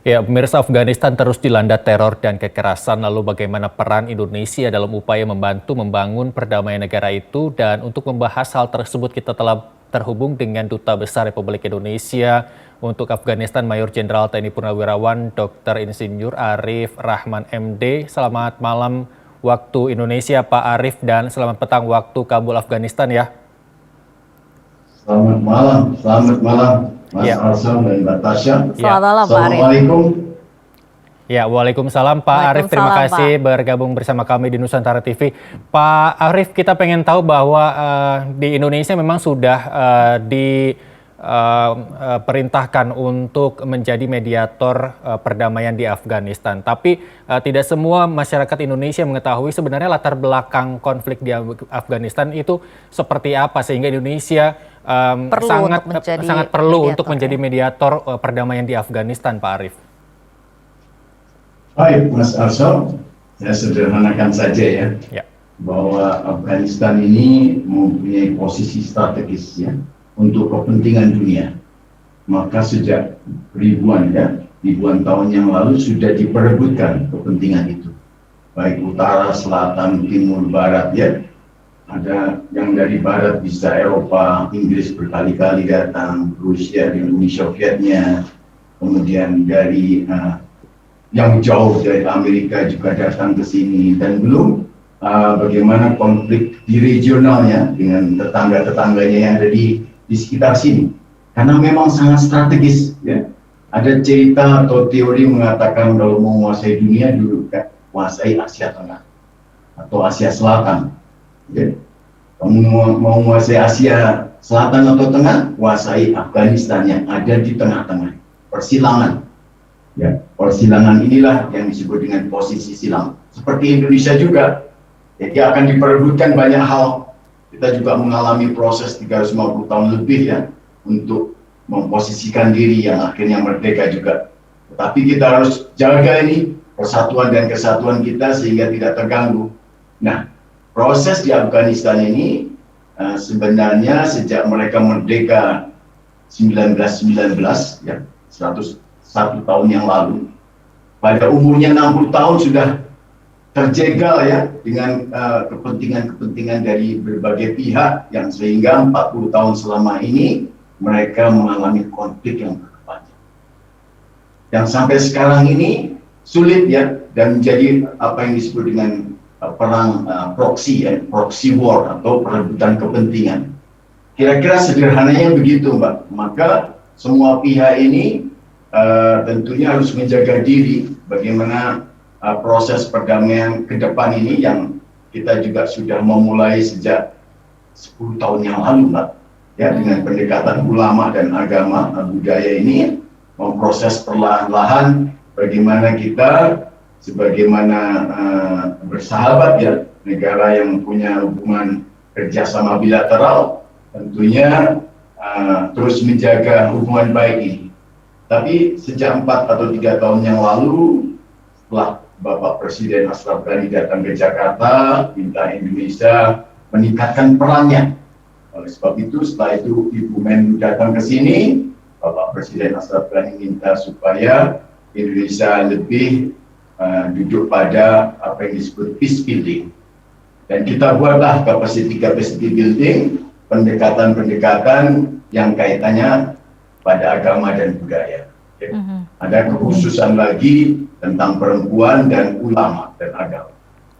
Ya, pemirsa, Afghanistan terus dilanda teror dan kekerasan. Lalu bagaimana peran Indonesia dalam upaya membantu membangun perdamaian negara itu? Dan untuk membahas hal tersebut kita telah terhubung dengan Duta Besar Republik Indonesia untuk Afghanistan Mayor Jenderal TNI Purnawirawan Dr. Insinyur Arif Rahman MD. Selamat malam waktu Indonesia Pak Arif dan selamat petang waktu Kabul, Afghanistan ya. Selamat malam Mas Ya. Arsam dan Mbak Tasya. Selamat malam Pak Arif. Assalamualaikum. Ya, waalaikumsalam Pak Arif. Terima kasih bergabung bersama kami di Nusantara TV. Pak Arif, kita pengen tahu bahwa di Indonesia memang sudah diperintahkan untuk menjadi mediator perdamaian di Afghanistan. Tapi tidak semua masyarakat Indonesia mengetahui sebenarnya latar belakang konflik di Afghanistan itu seperti apa, sehingga Indonesia sangat perlu untuk menjadi mediator perdamaian di Afghanistan, Pak Arif. Baik, Mas Arsam, saya sederhanakan saja ya, bahwa Afghanistan ini mempunyai posisi strategis ya untuk kepentingan dunia. Maka sejak ribuan tahun yang lalu sudah diperebutkan kepentingan itu. Baik utara, selatan, timur, barat ya. Ada yang dari barat bisa Eropa, Inggris berkali-kali datang, Rusia dan Uni Sovietnya, kemudian dari yang jauh dari Amerika juga datang ke sini, dan belum bagaimana konflik di regionalnya dengan tetangga-tetangganya yang ada di sekitar sini, karena memang sangat strategis ya. Ada cerita atau teori mengatakan kalau mau menguasai dunia dulu kan menguasai Asia Tengah atau Asia Selatan ya. Kamu mau menguasai Asia Selatan atau Tengah, kuasai Afghanistan yang ada di tengah-tengah persilangan ya. Persilangan inilah yang disebut dengan posisi silang. Seperti Indonesia juga, jadi akan diperebutkan banyak hal. Kita juga mengalami proses 350 tahun lebih ya untuk memposisikan diri yang akhirnya merdeka juga. Tetapi kita harus jaga ini persatuan dan kesatuan kita sehingga tidak terganggu. Nah, proses di Afghanistan ini sebenarnya sejak mereka merdeka 1919 ya, 101 tahun yang lalu, pada umurnya 60 tahun sudah terjegal ya dengan kepentingan-kepentingan dari berbagai pihak, yang sehingga 40 tahun selama ini mereka mengalami konflik yang berkepanjangan. Yang sampai sekarang ini sulit ya, dan menjadi apa yang disebut dengan perang proxy war atau perebutan kepentingan. Kira-kira sederhananya begitu, Mbak. Maka semua pihak ini tentunya harus menjaga diri bagaimana proses perdamaian ke depan ini yang kita juga sudah memulai sejak 10 tahun yang lalu, Mbak. Ya, dengan pendekatan ulama dan agama budaya ini memproses perlahan-lahan bagaimana kita sebagaimana bersahabat ya, negara yang punya hubungan kerjasama bilateral, tentunya terus menjaga hubungan baik ini. Tapi sejak 4 atau 3 tahun yang lalu, setelah Bapak Presiden Ashraf Ghani datang ke Jakarta, minta Indonesia meningkatkan perannya. Oleh sebab itu, setelah itu Ibu Menlu datang ke sini, Bapak Presiden Ashraf Ghani minta supaya Indonesia lebih duduk pada apa yang disebut peace building. Dan kita buatlah capacity building, pendekatan-pendekatan yang kaitannya pada agama dan budaya. Ya. Ada kekhususan lagi tentang perempuan dan ulama dan agama.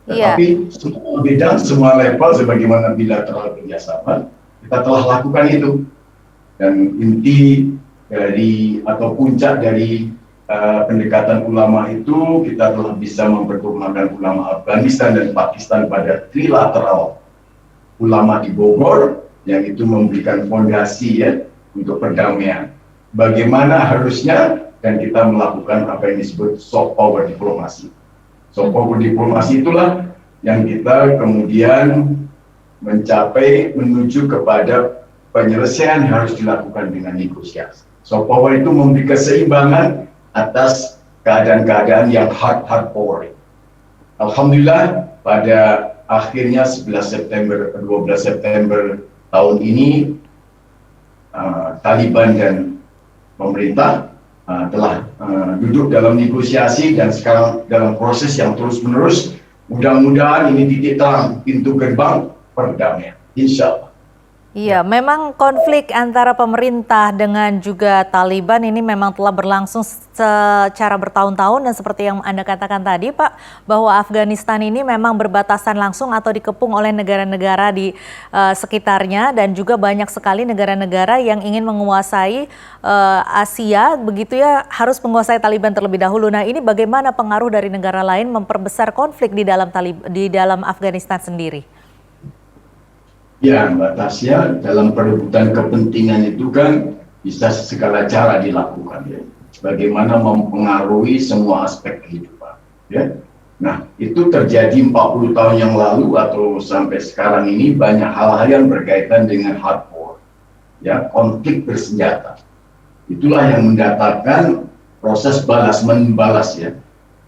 Tetapi semua bidang, semua level sebagaimana bilateral kerjasama, kita telah lakukan itu. Dan inti dari atau puncak dari pendekatan ulama itu, kita telah bisa mempertemukan ulama Afghanistan dan Pakistan pada trilateral ulama di Bogor, yang itu memberikan fondasi ya untuk perdamaian. Bagaimana harusnya, dan kita melakukan apa yang disebut soft power diplomasi. Soft power diplomasi itulah yang kita kemudian mencapai menuju kepada penyelesaian harus dilakukan dengan negosiasi. Soft power itu memberi keseimbangan atas keadaan-keadaan yang hard power. Alhamdulillah pada akhirnya 11 September, 12 September tahun ini, Taliban dan pemerintah telah duduk dalam negosiasi dan sekarang dalam proses yang terus-menerus. Mudah-mudahan ini titik terang pintu gerbang perdamaian, insya Allah. Iya, memang konflik antara pemerintah dengan juga Taliban ini memang telah berlangsung secara bertahun-tahun dan seperti yang Anda katakan tadi, Pak, bahwa Afghanistan ini memang berbatasan langsung atau dikepung oleh negara-negara di sekitarnya dan juga banyak sekali negara-negara yang ingin menguasai Asia, begitu ya, harus menguasai Taliban terlebih dahulu. Nah, ini bagaimana pengaruh dari negara lain memperbesar konflik di dalam Afghanistan sendiri? Ya, Mbak Tasya, dalam perebutan kepentingan itu kan bisa segala cara dilakukan, ya. Bagaimana mempengaruhi semua aspek kehidupan, ya. Nah, itu terjadi 40 tahun yang lalu atau sampai sekarang ini banyak hal-hal yang berkaitan dengan hard war, ya, konflik bersenjata. Itulah yang mendatangkan proses balas-membalas, ya.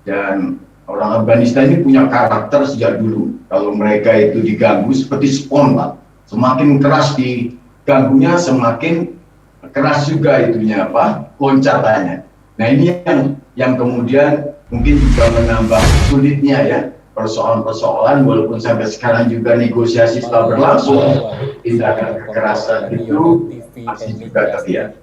Dan orang Afghanistan ini punya karakter sejak dulu. Kalau mereka itu diganggu seperti spon, Pak. Semakin keras diganggunya, semakin keras juga itunya loncatannya. Nah, ini yang kemudian mungkin juga menambah sulitnya, ya, persoalan-persoalan, walaupun sampai sekarang juga negosiasi setelah berlangsung, tindakan kekerasan itu masih juga terlihat.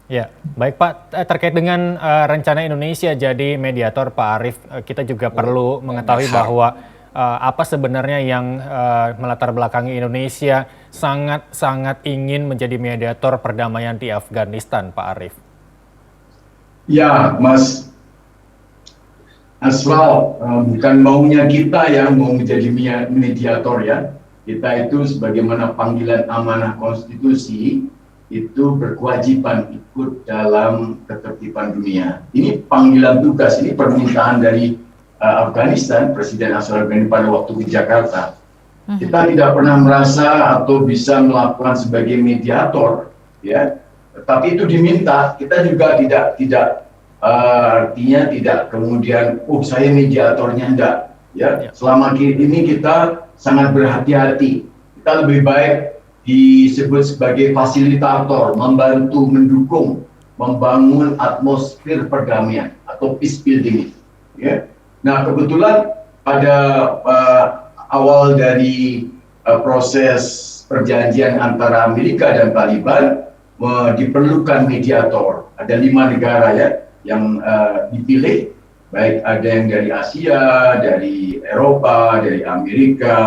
Ya, baik Pak, terkait dengan rencana Indonesia jadi mediator, Pak Arief, kita juga perlu mengetahui bahwa apa sebenarnya yang melatar belakangi Indonesia sangat ingin menjadi mediator perdamaian di Afghanistan, Pak Arief? Ya, Mas Asral, bukan maunya kita yang mau menjadi mediator, ya. Kita itu sebagaimana panggilan amanah konstitusi itu berkewajiban ikut dalam ketertiban dunia. Ini panggilan tugas, ini permintaan dari Afghanistan, Presiden Ashraf Ghani pada waktu di Jakarta. Kita tidak pernah merasa atau bisa melakukan sebagai mediator, ya. Tetapi itu diminta. Kita juga tidak artinya tidak kemudian, saya mediatornya, enggak, ya. Selama ini kita sangat berhati-hati. Kita lebih baik disebut sebagai fasilitator, membantu, mendukung, membangun atmosfer perdamaian atau peace building, ya. Nah, kebetulan pada awal dari proses perjanjian antara Amerika dan Taliban diperlukan mediator. Ada 5 negara, ya, yang dipilih, baik ada yang dari Asia, dari Eropa, dari Amerika.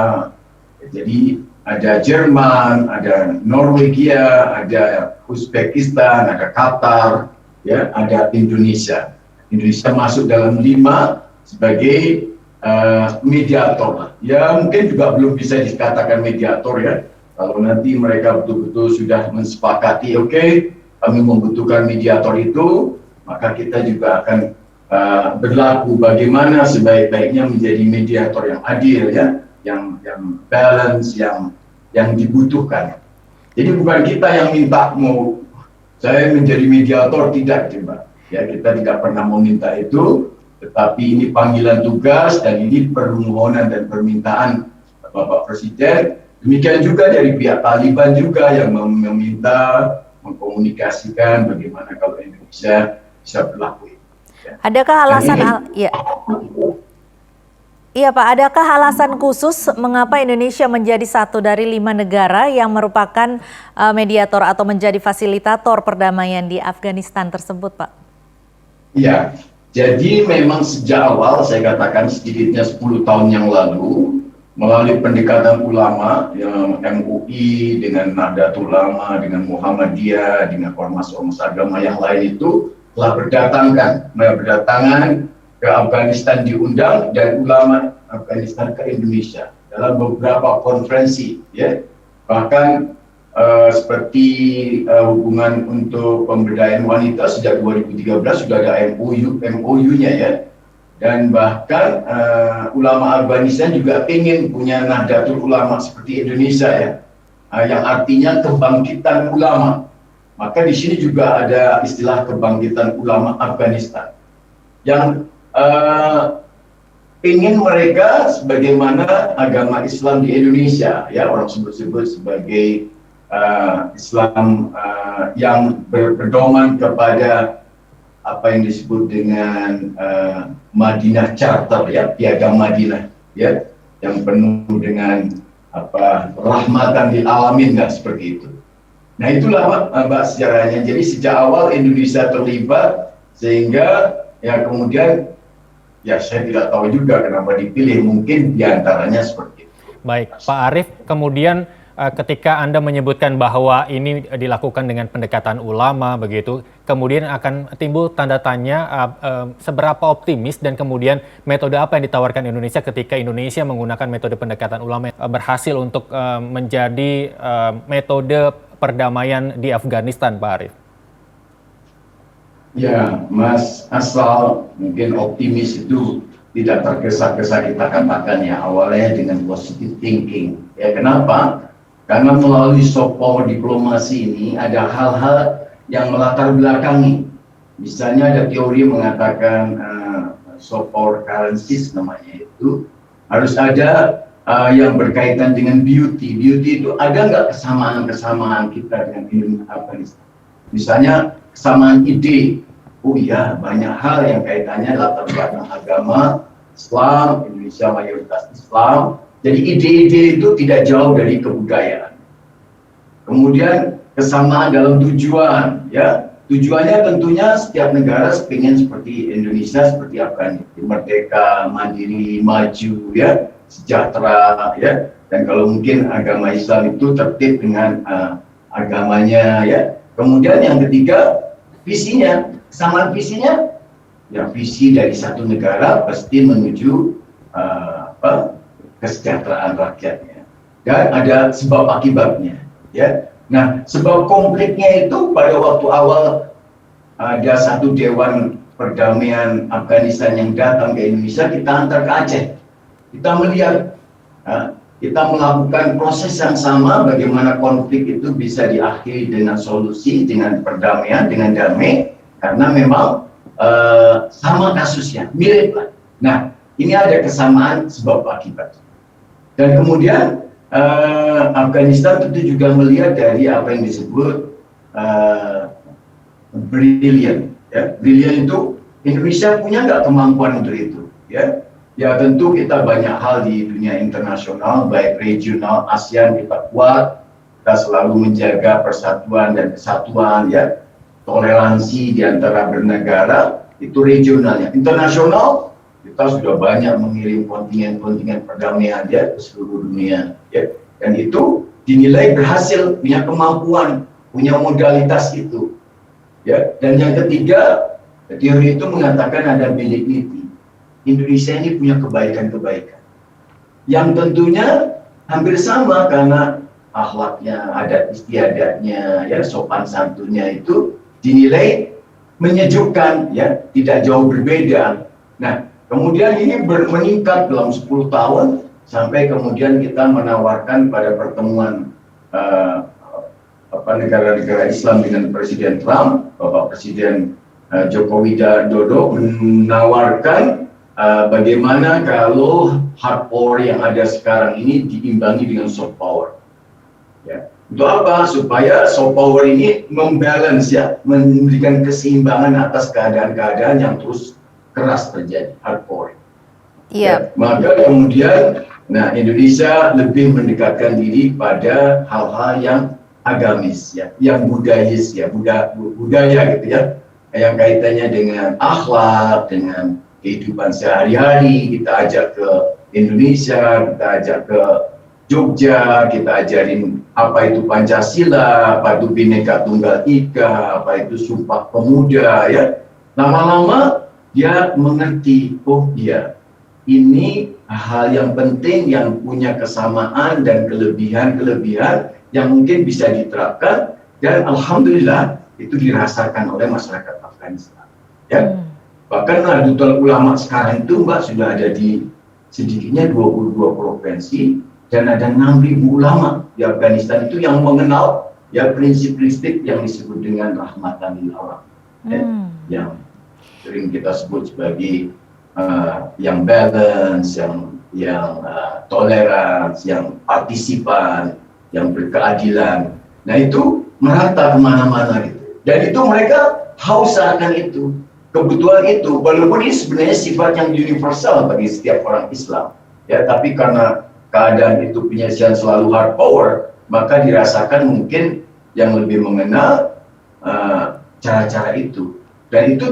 Jadi ada Jerman, ada Norwegia, ada Uzbekistan, ada Qatar, ya, ada Indonesia. Indonesia masuk dalam 5 sebagai mediator. Ya, mungkin juga belum bisa dikatakan mediator, ya. Kalau nanti mereka betul-betul sudah mensepakati, oke, kami membutuhkan mediator itu, maka kita juga akan berlaku bagaimana sebaik-baiknya menjadi mediator yang adil, ya, yang balance, yang dibutuhkan. Jadi bukan kita yang minta mau saya menjadi mediator, tidak, Mbak. Ya, kita tidak pernah meminta itu. Tetapi ini panggilan tugas dan ini permohonan dan permintaan Bapak Presiden. Demikian juga dari pihak Taliban juga yang meminta, mengkomunikasikan bagaimana kalau Indonesia bisa berlaku. Adakah alasan, Iya Pak, adakah alasan khusus mengapa Indonesia menjadi satu dari 5 negara yang merupakan mediator atau menjadi fasilitator perdamaian di Afghanistan tersebut, Pak? Iya. Jadi memang sejak awal saya katakan sedikitnya 10 tahun yang lalu melalui pendekatan ulama yang MUI dengan Nahdlatul Ulama, dengan Muhammadiyah, dengan ormas-ormas agama yang lain itu telah berdatangan ke Afghanistan, diundang, dan ulama Afghanistan ke Indonesia dalam beberapa konferensi, ya. Bahkan seperti hubungan untuk pemberdayaan wanita sejak 2013 sudah ada MOU-nya, ya. Dan bahkan ulama Afghanistan juga ingin punya Nahdlatul Ulama seperti Indonesia, ya, yang artinya kebangkitan ulama. Maka di sini juga ada istilah kebangkitan ulama Afghanistan yang ingin mereka sebagaimana agama Islam di Indonesia, ya, orang sebut-sebut sebagai Islam yang berpedoman kepada apa yang disebut dengan Madinah Charter, ya, piagam Madinah, ya, yang penuh dengan rahmatan lil alamin, nggak seperti itu. Nah itulah Mbak sejarahnya. Jadi sejak awal Indonesia terlibat, sehingga ya kemudian ya saya tidak tahu juga kenapa dipilih, mungkin diantaranya seperti itu. Baik, Pak Arief, kemudian ketika Anda menyebutkan bahwa ini dilakukan dengan pendekatan ulama begitu, kemudian akan timbul tanda tanya seberapa optimis dan kemudian metode apa yang ditawarkan Indonesia ketika Indonesia menggunakan metode pendekatan ulama yang berhasil untuk menjadi metode perdamaian di Afghanistan, Pak Arief? Ya, Mas, asal mungkin optimis itu tidak tergesa-gesa kita katakan ya, awalnya dengan positive thinking. Ya, kenapa? Karena melalui soft power diplomasi ini ada hal-hal yang melatar belakangi. Misalnya ada teori mengatakan soft power currencies namanya itu, harus ada yang berkaitan dengan beauty. Beauty itu ada nggak kesamaan-kesamaan kita dengan Afghanistan? Misalnya kesamaan ide. Oh iya, banyak hal yang kaitannya latar belakang agama, Islam, Indonesia mayoritas Islam. Jadi ide-ide itu tidak jauh dari kebudayaan. Kemudian kesamaan dalam tujuan, ya. Tujuannya tentunya setiap negara pengen seperti Indonesia, seperti Afghanistan, merdeka, mandiri, maju, ya, sejahtera, ya. Dan kalau mungkin agama Islam itu tertib dengan agamanya, ya. Kemudian yang ketiga, visinya, kesamaan visinya, ya visi dari satu negara pasti menuju kesejahteraan rakyatnya, dan ada sebab akibatnya, ya. Nah, sebab konfliknya itu pada waktu awal ada satu dewan perdamaian Afghanistan yang datang ke Indonesia, kita antar ke Aceh, kita melihat, kita melakukan proses yang sama, bagaimana konflik itu bisa diakhiri dengan solusi, dengan perdamaian, dengan damai, karena memang sama kasusnya, mirip lah. Nah, ini ada kesamaan sebab akibat. Dan kemudian Afghanistan tentu juga melihat dari apa yang disebut brilliant. Ya. Brilliant itu Indonesia punya nggak kemampuan untuk itu? Ya, ya tentu kita banyak hal di dunia internasional, baik regional, ASEAN kita kuat, kita selalu menjaga persatuan dan kesatuan, ya, toleransi di antara bernegara, itu regionalnya. Internasional kita sudah banyak mengirim kontingen-kontingen perdamaian, ya, ke seluruh dunia, ya. Dan itu dinilai berhasil, punya kemampuan, punya modalitas itu, ya. Dan yang ketiga, teori itu mengatakan ada benignity. Indonesia ini punya kebaikan-kebaikan yang tentunya hampir sama, karena akhlaknya, adat istiadatnya, ya, sopan santunnya itu dinilai menyejukkan, ya, tidak jauh berbeda. Nah, kemudian ini meningkat dalam 10 tahun, sampai kemudian kita menawarkan pada pertemuan negara-negara Islam dengan Presiden Trump, Bapak Presiden Joko Widodo menawarkan bagaimana kalau hard power yang ada sekarang ini diimbangi dengan soft power. Ya. Untuk apa? Supaya soft power ini membalance, ya, memberikan keseimbangan atas keadaan-keadaan yang terus keras terjadi, hard power. Iya. Ya, maka kemudian, nah, Indonesia lebih mendekatkan diri pada hal-hal yang agamis, ya, yang budayis, ya, budaya gitu, ya, yang kaitannya dengan akhlak, dengan kehidupan sehari-hari. Kita ajak ke Indonesia, kita ajak ke Jogja, kita ajarin apa itu Pancasila, apa itu Bhinneka Tunggal Ika, apa itu Sumpah Pemuda, ya. Lama-lama dia mengerti, oh iya, ini hal yang penting yang punya kesamaan dan kelebihan-kelebihan yang mungkin bisa diterapkan, dan alhamdulillah itu dirasakan oleh masyarakat Afghanistan. Ya. Bahkan Nahdlatul Ulama sekarang itu, Mbak, sudah ada di sedikitnya 22 provinsi, dan ada 6.000 ulama di Afghanistan itu yang mengenal, ya, prinsip-prinsip yang disebut dengan rahmatan lil alamin, ya, yang sering kita sebut sebagai yang balance, yang tolerans, yang partisipan, yang berkeadilan. Nah itu merata kemana-mana gitu. Dan itu mereka haus akan itu, kebutuhan itu, walaupun ini sebenarnya sifat yang universal bagi setiap orang Islam. Ya, tapi karena keadaan itu penyajian selalu hard power, maka dirasakan mungkin yang lebih mengenal cara-cara itu. Dan itu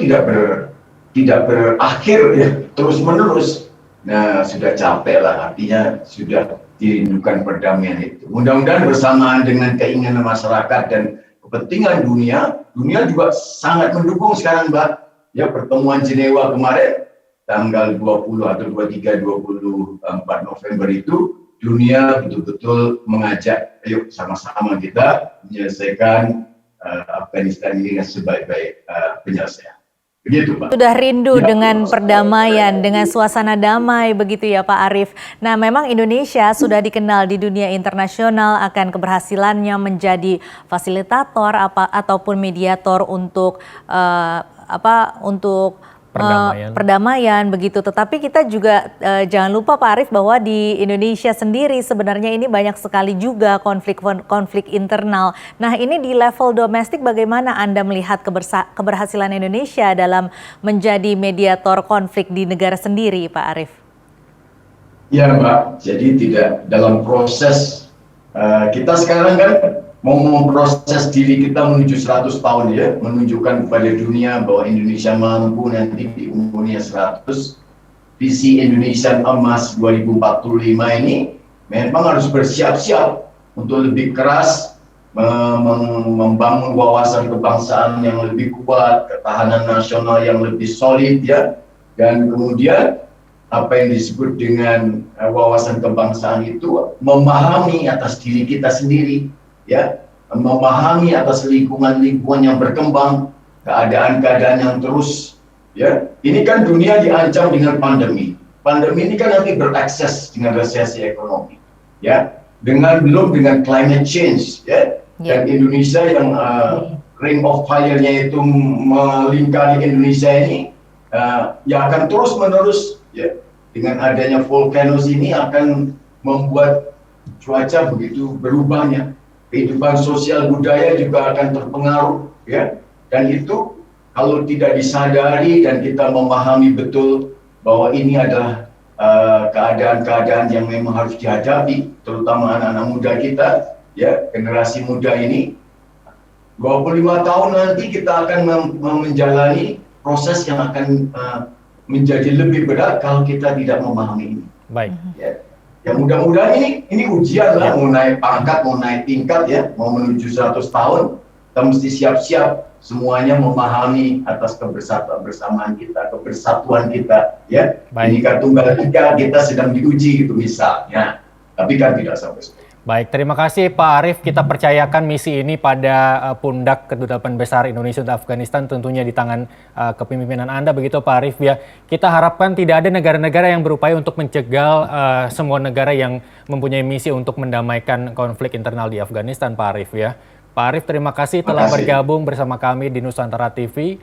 tidak berakhir ya, terus menerus. Nah, sudah capek lah, artinya sudah dirindukan perdamaian itu. Mudah-mudahan bersamaan dengan keinginan masyarakat dan kepentingan dunia juga sangat mendukung sekarang, Mbak. Ya, pertemuan Jenewa kemarin, tanggal 20 atau 23, 24 November itu, dunia betul-betul mengajak, ayo sama-sama kita menyelesaikan Afghanistan ini dengan sebaik-baik penyelesaian. Begitu, Pak. Sudah rindu dengan perdamaian, dengan suasana damai begitu ya Pak Arief. Nah, memang Indonesia sudah dikenal di dunia internasional akan keberhasilannya menjadi fasilitator ataupun mediator untuk perdamaian begitu. Tetapi kita juga jangan lupa Pak Arief bahwa di Indonesia sendiri sebenarnya ini banyak sekali juga konflik internal. Nah, ini di level domestik bagaimana Anda melihat keberhasilan Indonesia dalam menjadi mediator konflik di negara sendiri, Pak Arief? Ya, Mbak. Jadi tidak dalam proses kita sekarang kan mau memproses diri kita menuju 100 tahun ya, menunjukkan kepada dunia bahwa Indonesia mampu nanti di umurnya 100. Visi Indonesia Emas 2045 ini memang harus bersiap-siap untuk lebih keras membangun wawasan kebangsaan yang lebih kuat, ketahanan nasional yang lebih solid ya, dan kemudian apa yang disebut dengan wawasan kebangsaan itu memahami atas diri kita sendiri. Ya, memahami atas lingkungan yang berkembang, keadaan-keadaan yang terus, ya. Ini kan dunia diancam dengan pandemi. Pandemi ini kan nanti berakses dengan resesi ekonomi, ya. Belum dengan climate change, ya. Dan Indonesia yang ring of fire-nya itu melingkari Indonesia ini, yang akan terus-menerus, ya. Dengan adanya volcanoes ini akan membuat cuaca begitu berubahnya. Kehidupan sosial budaya juga akan terpengaruh, ya. Dan itu kalau tidak disadari dan kita memahami betul bahwa ini adalah keadaan-keadaan yang memang harus dihadapi, terutama anak-anak muda kita, ya, generasi muda ini. 25 tahun nanti kita akan menjalani proses yang akan menjadi lebih berat kalau kita tidak memahami ini. Baik. Ya. Ya mudah-mudahan ini ujian lah, mau naik pangkat, mau naik tingkat ya, mau menuju 100 tahun, kita mesti siap-siap semuanya memahami atas kebersamaan kita, kebersatuan kita ya. Bhinneka Tunggal Ika kita sedang diuji gitu misalnya, tapi kan tidak sampai seperti itu. Baik, terima kasih Pak Arief. Kita percayakan misi ini pada pundak Kedutaan Besar Indonesia untuk Afghanistan, tentunya di tangan kepemimpinan Anda, begitu Pak Arief ya. Kita harapkan tidak ada negara-negara yang berupaya untuk mencegal semua negara yang mempunyai misi untuk mendamaikan konflik internal di Afghanistan, Pak Arief ya. Pak Arief, terima kasih telah bergabung bersama kami di Nusantara TV.